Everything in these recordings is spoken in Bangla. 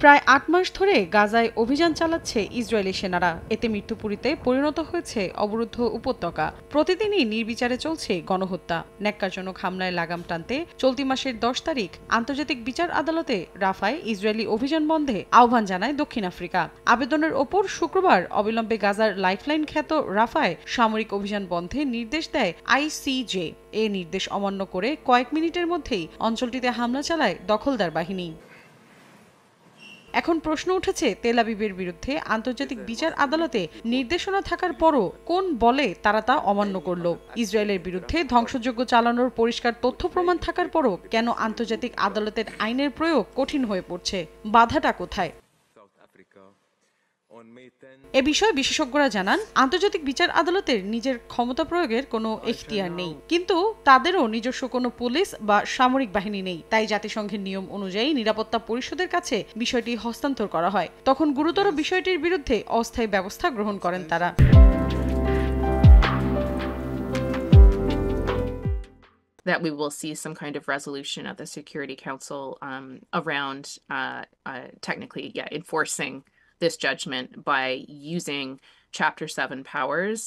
প্রায় ৮ মাস ধরে গাজায় অভিযান চালাচ্ছে ইসরায়েলি সেনারা। এতে মৃত্যুপুরীতে পরিণত হয়েছে অবরুদ্ধ উপত্যকা। প্রতিদিনই নির্বিচারে চলছে গণহত্যা। ন্যাক্কারজনক হামলায় লাগাম টানতে চলতি মাসের ১০ তারিখ আন্তর্জাতিক বিচার আদালতে রাফায় ইসরায়েলি অভিযান বন্ধে আহ্বান জানায় দক্ষিণ আফ্রিকা। আবেদনের ওপর শুক্রবার অবিলম্বে গাজার লাইফলাইন খ্যাত রাফায় সামরিক অভিযান বন্ধে নির্দেশ দেয় আইসিজে। এ নির্দেশ অমান্য করে কয়েক মিনিটের মধ্যেই অঞ্চলটিতে হামলা চালায় দখলদার বাহিনী। এখন প্রশ্ন উঠেছে, তেল আবিবের বিরুদ্ধে আন্তর্জাতিক বিচার আদালতে নির্দেশনা থাকার পরও কোন বলে তারা তা অমান্য করল? ইসরায়েলের বিরুদ্ধে ধ্বংসযজ্ঞ চালানোর পরিষ্কার তথ্য প্রমাণ থাকার পরও কেন আন্তর্জাতিক আদালতের আইনের প্রয়োগ কঠিন হয়ে পড়ছে? বাধাটা কোথায়? এ বিষয়ে বিশেষজ্ঞরা জানান, আন্তর্জাতিক বিচার আদালতের নিজের ক্ষমতা প্রয়োগের কোনো এখতিয়ার নেই, কিন্তু তাদেরও নিজস্ব কোনো পুলিশ বা সামরিক বাহিনী নেই। তাই জাতিসংঘের নিয়ম অনুযায়ী নিরাপত্তা পরিষদের কাছে বিষয়টি হস্তান্তর করা হয়। তখন গুরুতর বিষয়টির বিরুদ্ধে অস্থায়ী ব্যবস্থা গ্রহণ করেন তারা। That we will see some kind of resolution at the Security Council around technically, enforcing this judgment by using Chapter 7 powers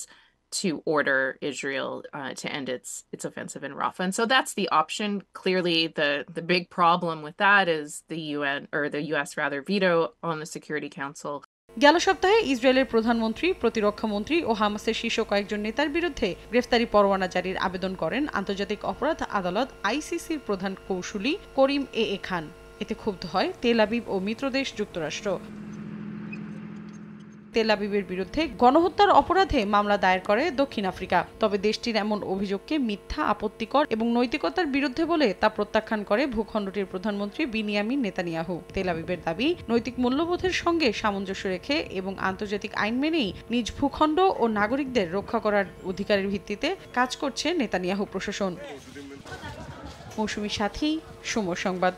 to order Israel to end its offensive in Rafah. And so that's the option. Clearly, the big problem with that is the UN, or the US rather, veto on the Security Council. গেল সপ্তাহে ইসরায়েলের প্রধানমন্ত্রী, প্রতিরক্ষা মন্ত্রী ও হামাসের শীর্ষ কয়েকজন নেতার বিরুদ্ধে গ্রেফতারি পরোয়ানা জারির আবেদন করেন আন্তর্জাতিক অপরাধ আদালত আইসিসির প্রধান কৌঁসুলি করিম এ খান। এতে ক্ষুব্ধ হয় তেল আবিব ও মিত্রদেশ যুক্তরাষ্ট্র। তেল আবিবের বিরুদ্ধে গণহত্যার অপরাধে মামলা দায়ের করে দক্ষিণ আফ্রিকা। তবে দেশটির এমন অভিযোগকে মিথ্যা, আপত্তিকর এবং নৈতিকতার বিরুদ্ধে বলে তা প্রত্যাখ্যান করে ভূখণ্ডটির প্রধানমন্ত্রী বিনিয়ামিন নেতানিয়াহু। তেল আবিবের দাবি, নৈতিক মূল্যবোধের সঙ্গে সামঞ্জস্য রেখে এবং আন্তর্জাতিক আইন মেনেই নিজ ভূখণ্ড ও নাগরিকদের রক্ষা করার অধিকারের ভিত্তিতে কাজ করছে নেতানিয়াহু প্রশাসন। মৌসুমী সাথী, সময় সংবাদ।